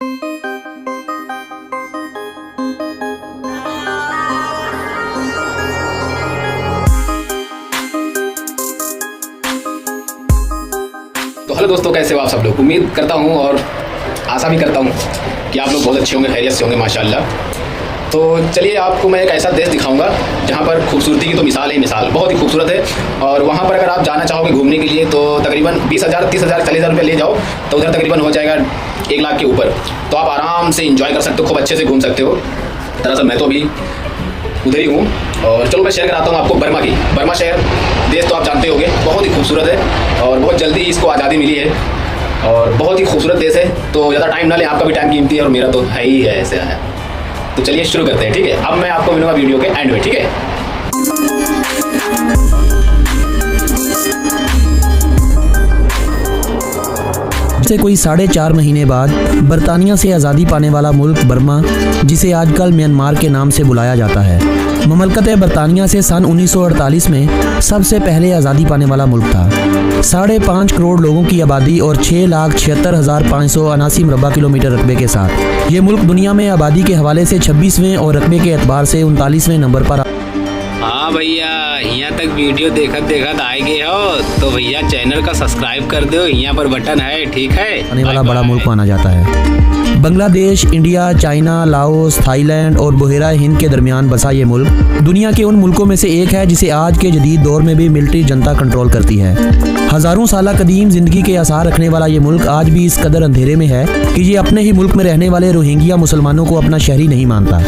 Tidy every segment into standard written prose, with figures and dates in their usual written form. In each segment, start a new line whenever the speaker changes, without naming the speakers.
तो हेलो दोस्तों, कैसे हो आप सब लोग। उम्मीद करता हूँ और आशा भी करता हूँ कि आप लोग बहुत अच्छे होंगे, खैरियत से होंगे माशाल्लाह। तो चलिए आपको मैं एक ऐसा देश दिखाऊंगा जहाँ पर खूबसूरती की तो मिसाल ही मिसाल, बहुत ही खूबसूरत है। और वहाँ पर अगर आप जाना चाहोगे घूमने के लिए तो तकरीबन 20,000, 30,000, 40,000 रुपये ले जाओ तो उधर तकरीबन हो जाएगा 1 लाख के ऊपर। तो आप आराम से इंजॉय कर सकते हो, खूब अच्छे से घूम सकते हो। दरअसल मैं तो अभी उधर ही हूँ और चलो मैं शेयर कराता हूँ आपको बर्मा की। बर्मा शहर देश तो आप जानते होंगे, बहुत ही खूबसूरत है और बहुत जल्दी इसको आज़ादी मिली है और बहुत ही खूबसूरत देश है। तो ज़्यादा टाइम ना ले, आपका भी टाइम कीमती है और मेरा तो है ही है, ऐसे है। तो चलिए शुरू करते हैं, ठीक है। अब मैं आपको मिलूंगा वीडियो के एंड में, ठीक है।
से कोई 4.5 महीने बाद बरतानिया से आज़ादी पाने वाला मुल्क बर्मा, जिसे आजकल म्यांमार के नाम से बुलाया जाता है, ममलकत बरतानिया से सन 1948 में सबसे पहले आज़ादी पाने वाला मुल्क था। 5.5 करोड़ लोगों की आबादी और 6,76,579 मरबा किलोमीटर रकबे के साथ ये मुल्क दुनिया में आबादी के हवाले से 26वें और रकबे के एतबार से 39वें नंबर पर।
हाँ भैया, यहाँ तक वीडियो देखत आए गए हो तो भैया चैनल का सब्सक्राइब कर दो, यहाँ पर बटन है, ठीक है।
आने वाला बड़ा मुल्क माना जाता है। Bangladesh, India, China, Laos, Thailand और बहेरा हिंद के दरमियान बसा ये मुल्क दुनिया के उन मुल्कों में से एक है जिसे आज के जदीद दौर में भी मिलिट्री जनता कंट्रोल करती है। हजारों साल कदीम जिंदगी के आसार रखने वाला ये मुल्क आज भी इस कदर अंधेरे में है कि ये अपने ही मुल्क में रहने वाले रोहिंग्या मुसलमानों को अपना शहरी नहीं मानता।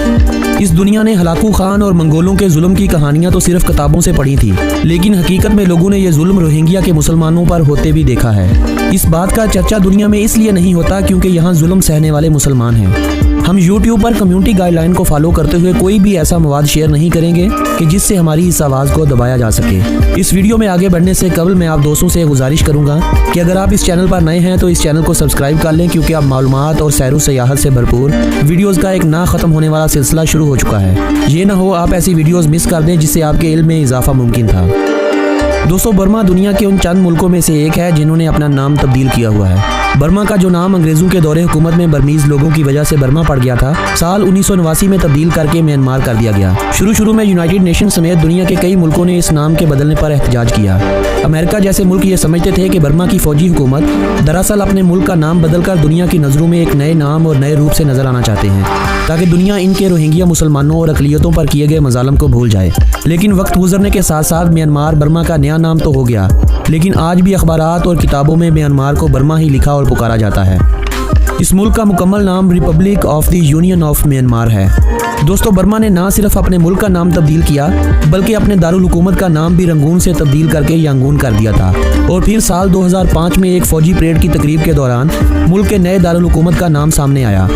इस दुनिया ने हलाकू खान और मंगोलों के जुल्म की कहानियां तो सिर्फ किताबों से पढ़ी थी, लेकिन हकीकत में लोगों ने ये जुल्म रोहिंग्या के मुसलमानों पर होते भी देखा है। इस बात का चर्चा दुनिया में इसलिए नहीं होता क्योंकि यहाँ जुल्म सहने वाले मुसलमान हैं। हम YouTube पर कम्युनिटी गाइडलाइन को फॉलो करते हुए कोई भी ऐसा मवाद शेयर नहीं करेंगे कि जिससे हमारी इस आवाज़ को दबाया जा सके। इस वीडियो में आगे बढ़ने से कबल मैं आप दोस्तों से गुजारिश करूंगा कि अगर आप इस चैनल पर नए हैं तो इस चैनल को सब्सक्राइब कर लें, क्योंकि अब मालूमात और सैर सयाहत से भरपूर वीडियोज़ का एक ना ख़त्म होने वाला सिलसिला शुरू हो चुका है। ये ना हो आप ऐसी वीडियोज़ मिस कर दें जिससे आपके इल्म में इजाफा मुमकिन था। दोस्तों, बर्मा दुनिया के उन चंद मुल्कों में से एक है जिन्होंने अपना नाम तब्दील किया हुआ है। बर्मा का जो नाम अंग्रेजों के दौरे हुकूमत में बर्मीज लोगों की वजह से बर्मा पड़ गया था, साल 1989 में तब्दील करके म्यांमार कर दिया गया। शुरू में यूनाइटेड नेशन समेत दुनिया के कई मुल्कों ने इस नाम के बदलने पर एहतजाज किया। अमेरिका जैसे मुल्क ये समझते थे कि बर्मा की फौजी हुकूमत दरअसल अपने मुल्क का नाम बदलकर दुनिया की नज़रों में एक नए नाम और नए रूप से नजर आना चाहते हैं, ताकि दुनिया इनके रोहिंग्या मुसलमानों और अकलियतों पर किए गए मजालम को भूल जाए। लेकिन वक्त गुजरने के साथ साथ म्यांमार बर्मा का नया नाम तो हो गया, लेकिन आज भी अखबारात और किताबों में म्यांमार को बर्मा ही लिखा और पुकारा जाता है। इस मुल्क का मुकम्मल नाम Republic of the union of Myanmar है। दोस्तों, बर्मा ने ना सिर्फ अपने मुल्क का नाम तब्दील किया बल्कि अपने दारुल हुकूमत का नाम भी रंगून से तब्दील करके यांगून कर दिया था। और फिर साल 2005 में एक फौजी परेड की तकरीब के दौरान मुल्क के नए दारुल हुकूमत का नाम सामने आया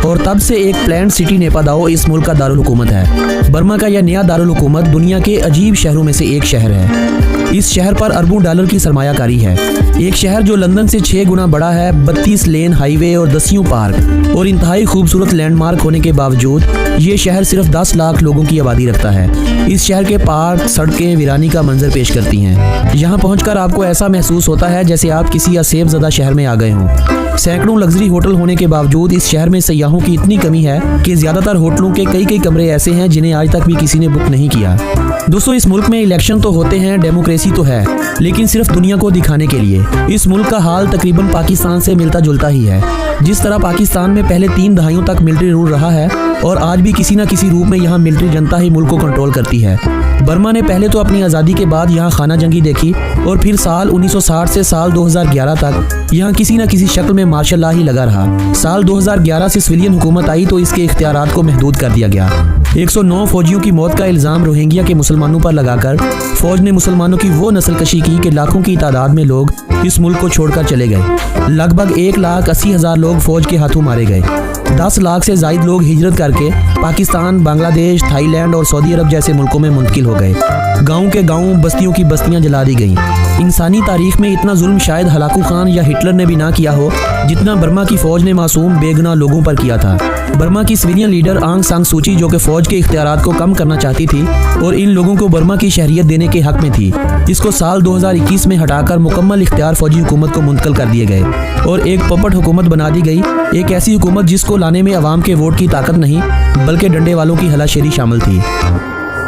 और तब से एक प्लान्ड सिटी नेपादाओ इस मुल्क का दारुल हुकूमत है। बर्मा का यह नया दारुल हुकूमत दुनिया के अजीब शहरों में से एक शहर है। इस शहर पर अरबों डॉलर की सरमायाकारी है। एक शहर जो लंदन से 6 गुना बड़ा है, 32 लेन हाईवे और 10 पार्क और इंतहाई खूबसूरत लैंडमार्क होने के बावजूद ये शहर सिर्फ 10 लाख लोगों की आबादी रखता है। इस शहर के पार्क, सड़कें वीरानी का मंजर पेश करती हैं। यहाँ पहुंचकर आपको ऐसा महसूस होता है जैसे आप किसी असेब ज़दा शहर में आ गए हों। सैकड़ों लग्जरी होटल होने के बावजूद इस शहर में सयाहों की इतनी कमी है कि ज़्यादातर होटलों के कई कमरे ऐसे हैं जिन्हें आज तक भी किसी ने बुक नहीं किया। दोस्तों, इस मुल्क में इलेक्शन तो होते हैं, डेमोक्रेसी तो है, लेकिन सिर्फ दुनिया को दिखाने के लिए। इस मुल्क का हाल तकरीबन पाकिस्तान से मिलता जुलता ही है। जिस तरह पाकिस्तान में पहले 3 दहाइयों तक मिलिट्री रूल रहा है और आज भी किसी न किसी रूप में यहाँ मिलिट्री जनता ही मुल्क को कंट्रोल करती है। बर्मा ने पहले तो अपनी आज़ादी के बाद यहाँ खाना जंगी देखी और फिर साल 1960 से साल 2011 तक यहाँ किसी न किसी शक्ल में मार्शल लॉ ही लगा रहा। साल 2011 से सिविलियन हुकूमत आई तो इसके इख्तियारात को महदूद कर दिया गया। 109 फौजियों की मौत का इल्ज़ाम रोहिंग्या के मुसलमानों पर लगाकर फौज ने मुसलमानों की वो नस्लकशी की कि लाखों की तादाद में लोग इस मुल्क को छोड़कर चले गए। लगभग 1,80,000 लोग फौज के हाथों मारे गए। 10 लाख से ज़ायद लोग हिजरत करके पाकिस्तान, बांग्लादेश, थाईलैंड और सऊदी अरब जैसे मुल्कों में मुंतकिल हो गए। गाँव के गाँव, बस्तियों की बस्तियाँ जला दी गईं। इंसानी तारीख में इतना जुल्म शायद हलाकू खान या हिटलर ने भी ना किया हो जितना बर्मा की फ़ौज ने मासूम बेगुनाह लोगों पर किया था। बर्मा की सिविलियन लीडर आंग सान सूची, जो कि फ़ौज के इख्तियारात को कम करना चाहती थी और इन लोगों को बर्मा की शहरियत देने के हक में थी, इसको साल 2021 में हटाकर मुकम्मल इख्तियार फौजी हुकूमत को मुंतकिल कर दिए गए और एक पपट हुकूमत बना दी गई। एक ऐसी हुकूमत जिसको लाने में अवाम के वोट की ताकत नहीं बल्कि डंडे वालों की हलाशेरी शामिल थी।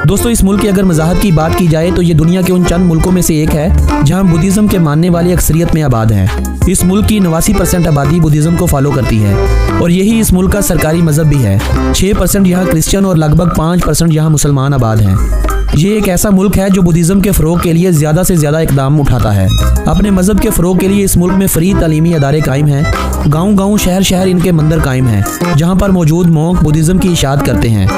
दोस्तों, इस मुल्क की अगर मज़ाहब की बात की जाए तो ये दुनिया के उन चंद मुल्कों में से एक है जहां बुद्धिज़्म के मानने वाले अक्सरियत में आबाद हैं। इस मुल्क की 89% आबादी बुद्धिज़्म को फॉलो करती है और यही इस मुल्क का सरकारी मज़हब भी है। 6% यहाँ क्रिश्चियन और लगभग 5% यहाँ मुसलमान आबाद हैं। ये एक ऐसा मुल्क है जो बुद्धिज़्म के फ़रोग के लिए ज़्यादा से ज़्यादा इकदाम उठाता है। अपने मज़हब के फ़रोग के लिए इस मुल्क में फ्री तालीमी अदारे कायम हैं। गाँव-गाँव, शहर-शहर इनके मंदिर कायम हैं जहाँ पर मौजूद मोंक बुद्धिज़्म की इशाअत करते हैं।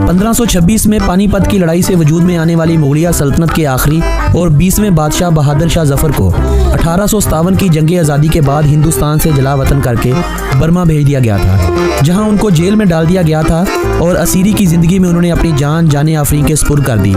1526 में पानीपत की लड़ाई से वजूद में आने वाली मुगलिया सल्तनत के आखिरी और 20वें बादशाह बहादुर शाह जफ़र को 1857 की जंग आज़ादी के बाद हिंदुस्तान से जला वतन करके बर्मा भेज दिया गया था, जहां उनको जेल में डाल दिया गया था और असीरी की ज़िंदगी में उन्होंने अपनी जान आफरीन के सुपुर्द कर दी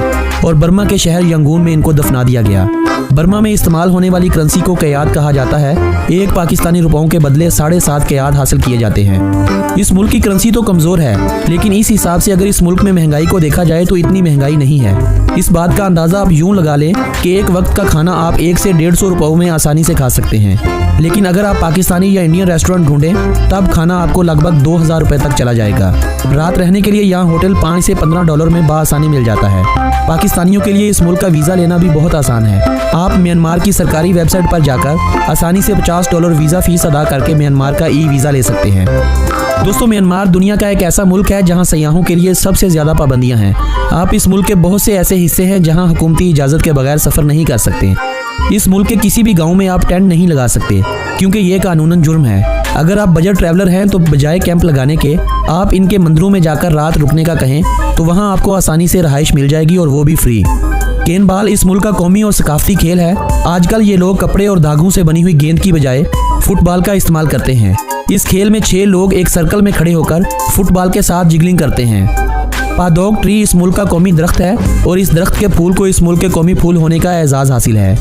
और बर्मा के शहर यंगून में इनको दफना दिया गया। बर्मा में इस्तेमाल होने वाली करेंसी को कयाद कहा जाता है। 1 पाकिस्तानी रुपयों के बदले 7.5 कयाद हासिल किए जाते हैं। इस मुल्क की करेंसी तो कमज़ोर है, लेकिन इस हिसाब से अगर इस मुल्क में महंगाई को देखा जाए तो इतनी महंगाई नहीं है। इस बात का अंदाज़ा आप यूँ लगा लें कि एक वक्त का खाना आप 1 से 150 रुपयों में आसानी से खा सकते हैं, लेकिन अगर आप पाकिस्तानी या इंडियन रेस्टोरेंट ढूंढें तब खाना आपको लगभग 2000 रुपये तक चला जाएगा। रात रहने के लिए यहाँ होटल $5 से $15 में बआसानी मिल जाता है। पाकिस्तानियों के लिए इस मुल्क का वीज़ा लेना भी बहुत आसान है। आप म्यांमार की सरकारी वेबसाइट पर जाकर आसानी से $50 वीज़ा फ़ीस अदा करके म्यांमार का ई-वीज़ा ले सकते हैं। दोस्तों, म्यांमार दुनिया का एक ऐसा मुल्क है जहां सयाहों के लिए सबसे ज़्यादा पाबंदियां हैं। आप इस मुल्क के बहुत से ऐसे हिस्से हैं जहां हुकूमती इजाज़त के बगैर सफ़र नहीं कर सकते। इस मुल्क के किसी भी गांव में आप टेंट नहीं लगा सकते क्योंकि ये कानूनन जुर्म है। अगर आप बजट ट्रैवलर हैं तो बजाय कैंप लगाने के आप इनके मंदिरों में जाकर रात रुकने का कहें तो वहाँ आपको आसानी से रहाइश मिल जाएगी और वो भी फ्री। गेंद बाल इस मुल्क का कौमी और सकाफती खेल है। आजकल ये लोग कपड़े और धागों से बनी हुई गेंद की बजाय फुटबॉल का इस्तेमाल करते हैं। इस खेल में 6 लोग एक सर्कल में खड़े होकर फुटबॉल के साथ जिगलिंग करते हैं। पादोक ट्री इस मुल्क का कौमी दरख्त है और इस दरख्त के फूल को इस मुल्क के कौमी फूल होने का एजाज़ हासिल है।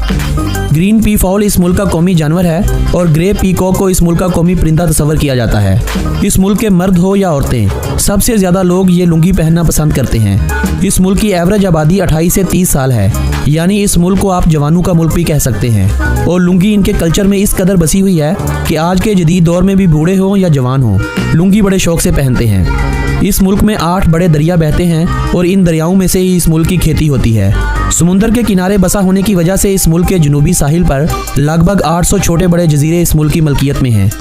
ग्रीन पी फाउल इस मुल्क का कौमी जानवर है और ग्रे पीकॉक को इस मुल्क का कौमी परिंदा तस्वर किया जाता है। इस मुल्क के मर्द हो या औरतें, सबसे ज़्यादा लोग ये लुंगी पहनना पसंद करते हैं। इस मुल्क की एवरेज आबादी 28 से 30 साल है, यानी इस मुल्क को आप जवानों का मुल्क भी कह सकते हैं। और लुंगी इनके कल्चर में इस कदर बसी हुई है कि आज के जदीद दौर में भी बूढ़े हों या जवान हों, लुंगी बड़े शौक से पहनते हैं। इस मुल्क में 8 बड़े दरिया बहते हैं और इन दरियाओं में से ही इस मुल्क की खेती होती है। समुंदर के किनारे बसा होने की वजह से इस मुल्क के जनूबी साहिल पर लगभग 800 छोटे बड़े जजीरे इस मुल्क की मलकियत में हैं।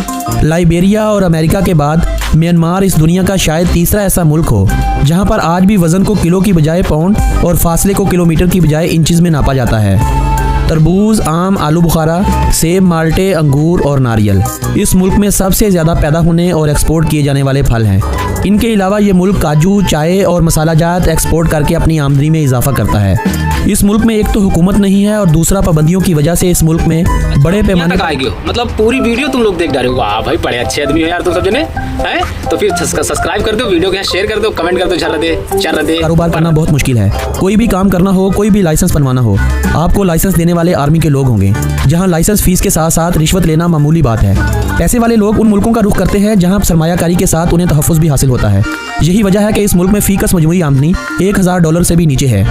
लाइबेरिया और अमेरिका के बाद म्यांमार इस दुनिया का शायद तीसरा ऐसा मुल्क हो जहां पर आज भी वज़न को किलो की बजाय पाउंड और फासले को किलोमीटर की बजाय इंचज़ में नापा जाता है। तरबूज, आम, आलू बुखारा, सेब, माल्टे, अंगूर और नारियल इस मुल्क में सबसे ज़्यादा पैदा होने और एक्सपोर्ट किए जाने वाले फल हैं। इनके अलावा ये मुल्क काजू, चाय और मसाला जात एक्सपोर्ट करके अपनी आमदनी में इजाफा करता है। इस मुल्क में एक तो हुकूमत नहीं है और दूसरा पाबंदियों की वजह से इस मुल्क में बड़े पैमाने
पर मतलब पूरी वीडियो तुम लोग देख जा रहे हो। वाह भाई, बड़े अच्छे आदमी हो यार तुम सब जने हैं। तो फिर सब्सक्राइब कर दो, वीडियो को शेयर कर दो, कमेंट कर दो, चल दे।
कारोबार करना बहुत मुश्किल है। कोई भी काम करना हो, कोई भी लाइसेंस बनवाना हो, आपको लाइसेंस देने वाले आर्मी के लोग होंगे, जहां लाइसेंस फीस के साथ साथ रिश्वत लेना मामूली बात है। पैसे वाले लोग उन मुल्कों का रुख करते हैं जहां सरमायाकारी के साथ उन्हें तहफ़्फ़ुज़ भी हासिल होता है। यही वजह है कि इस मुल्क में फीकस मजमूई आमदनी $1000 से भी नीचे है।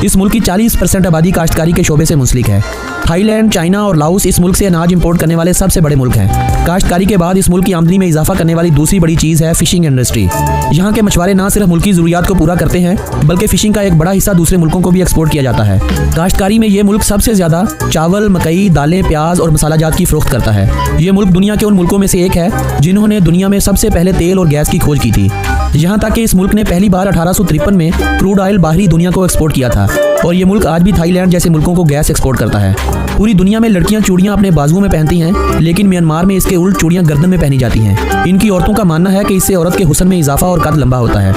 इस मुल्क की 40% आबादी काश्तकारी के शोबे से मुंसलिक है। थाईलैंड, चाइना और लाओस इस मुल्क से अनाज इंपोर्ट करने वाले सबसे बड़े मुल्क हैं। काश्तकारी के बाद इस मुल्क की आमदनी में इजाफा करने वाली दूसरी बड़ी चीज़ है फिशिंग इंडस्ट्री। यहाँ के मछुआरे ना सिर्फ मुल्क की ज़रूरियात को पूरा करते हैं बल्कि फिशिंग का एक बड़ा हिस्सा दूसरे मुल्कों को भी एक्सपोर्ट किया जाता है। काश्तकारी में ये मुल्क सबसे ज़्यादा चावल, मकई, दालें, प्याज और मसाला जात की फ़रोख्त करता है। ये मुल्क दुनिया के उन मुल्कों में से एक है जिन्होंने दुनिया में सबसे पहले तेल और गैस की खोज की थी। यहाँ तक कि इस मुल्क ने पहली बार 1853 में क्रूड ऑयल बाहरी दुनिया को एक्सपोर्ट किया था और ये मुल्क आज भी थाईलैंड जैसे मुल्कों को गैस एक्सपोर्ट करता है। पूरी दुनिया में लड़कियां चूड़ियां अपने बाजुओं में पहनती हैं, लेकिन म्यांमार में इसके उल्ट चूड़ियां गर्दन में पहनी जाती हैं। इनकी औरतों का मानना है कि इससे औरत के हुस्न में इजाफा और कद लंबा होता है।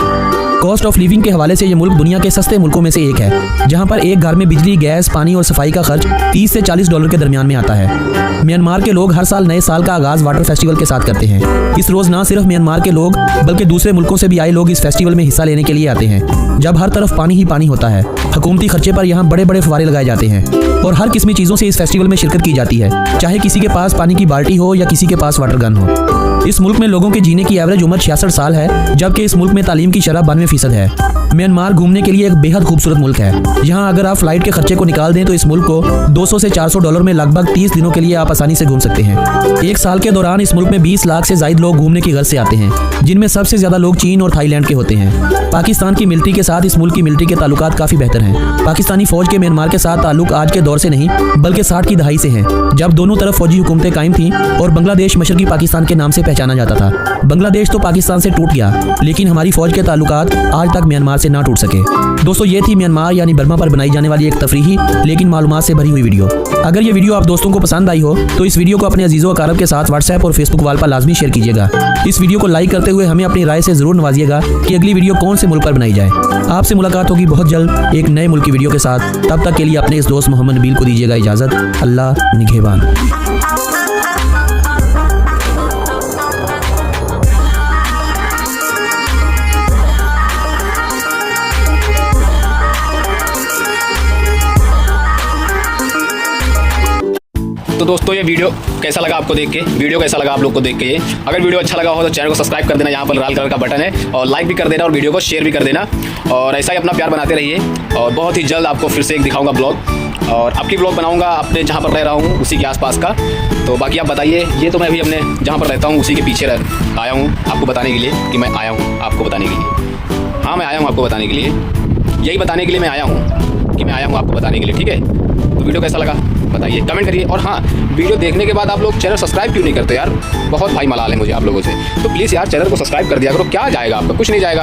कॉस्ट ऑफ लिविंग के हवाले से ये मुल्क दुनिया के सस्ते मुल्कों में से एक है, जहाँ पर एक घर में बिजली, गैस, पानी और सफाई का खर्च 30 से $40 के दरमियान में आता है। म्यांमार के लोग हर साल नए साल का आगाज वाटर फेस्टिवल के साथ करते हैं। इस रोज ना सिर्फ म्यांमार के लोग बल्कि दूसरे मुल्कों से भी आए लोग इस फेस्टिवल में हिस्सा लेने के लिए आते हैं। जब हर तरफ पानी ही पानी होता है, हुकूमती खर्चे पर यहाँ बड़े बड़े फव्वारे लगाए जाते हैं और हर किस्मी चीजों से इस फेस्टिवल में शिरकत की जाती है, चाहे किसी के पास पानी की बाल्टी हो या किसी के पास वाटर गन हो। इस मुल्क में लोगों की जीने की एवरेज उम्र 66 साल है, जबकि इस मुल्क में तालीम की शरह 92% है। म्यांमार घूमने के लिए एक बेहद खूबसूरत मुल्क है। यहाँ अगर आप फ्लाइट के खर्चे को निकाल दें तो इस मुल्क को $200 से $400 में लगभग 30 दिनों के लिए आप आसानी से घूम सकते हैं। एक साल के दौरान इस मुल्क में 20 लाख से ज्यादा लोग घूमने की गर्ज से आते हैं, जिनमें सबसे ज्यादा लोग चीन और थाईलैंड के होते हैं। पाकिस्तान की मिलिट्री के साथ इस मुल्क की मिलिट्री के ताल्लुकात काफी बेहतर हैं। पाकिस्तानी फौज के म्यांमार के साथ ताल्लुक आज के दौर से नहीं बल्कि 60 की दहाई से हैं, जब दोनों तरफ फौजी हुकूमतें कायम थीं और बांग्लादेश मशरकी पाकिस्तान के नाम से पहचाना जाता था। बांग्लादेश तो पाकिस्तान से टूट गया, लेकिन हमारी फौज के ताल्लुकात आज तक म्यांमार से ना टूट सके। दोस्तों, ये थी म्यांमार यानी बर्मा पर बनाई जाने वाली एक तफरीही लेकिन मालूमात से भरी हुई वीडियो। अगर ये वीडियो आप दोस्तों को पसंद आई हो तो इस वीडियो को अपने अजीजों अकारब के साथ व्हाट्सएप और फेसबुक वाल पर लाजमी शेयर कीजिएगा। इस वीडियो को लाइक करते हुए हमें अपनी राय से जरूर नवाजिएगा कि अगली वीडियो कौन से मुल्क पर बनाई जाए। आपसे मुलाकात होगी बहुत जल्द एक नए मुल्क की वीडियो के साथ। तब तक के लिए अपने इस दोस्त मोहम्मद नबील को दीजिएगा इजाजत। अल्लाह निगहबान।
तो दोस्तों, ये वीडियो कैसा लगा आपको देख के? वीडियो कैसा लगा आप लोग को देख के? ये अगर वीडियो अच्छा लगा हो तो चैनल को सब्सक्राइब कर देना, यहाँ पर लाल कलर का बटन है, और लाइक भी कर देना और वीडियो को शेयर भी कर देना। और ऐसा ही अपना प्यार बनाते रहिए। और बहुत ही जल्द आपको फिर से एक दिखाऊंगा ब्लॉग, और आपकी ब्लॉग बनाऊंगा अपने जहाँ पर रह रहा हूँ उसी के आसपास का। तो बाकी आप बताइए। ये तो मैं अभी अपने जहाँ पर रहता हूँ उसी के पीछे आया हूँ आपको बताने के लिए कि मैं आया हूँ आपको बताने के लिए। हाँ, मैं आया हूँ आपको बताने के लिए, यही बताने के लिए मैं आया हूँ कि मैं आया हूँ आपको बताने के लिए। ठीक है, तो वीडियो कैसा लगा बताइए, कमेंट करिए। और हाँ, वीडियो देखने के बाद आप लोग चैनल सब्सक्राइब क्यों नहीं करते यार? बहुत भाई मलाल है मुझे आप लोगों से। तो प्लीज़ यार चैनल को सब्सक्राइब कर दिया करो। क्या जाएगा आपका? कुछ नहीं जाएगा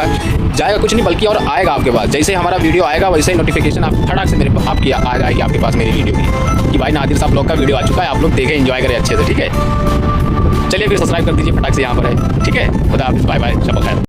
कुछ नहीं, बल्कि और आएगा आपके पास। जैसे हमारा वीडियो आएगा वैसे ही नोटिफिकेशन आप फटाक से मेरे आपकी आ जाएगी आपके पास मेरी वीडियो की कि भाई नादिर साहब ब्लॉग का वीडियो आ चुका है, आप लोग देखें, एंजॉय करें अच्छे से। ठीक है, चलिए फिर सब्सक्राइब कर दीजिए फटाक से, यहाँ पर है। ठीक है, खुदा हाफिज़, बाय बाय, शब खैर।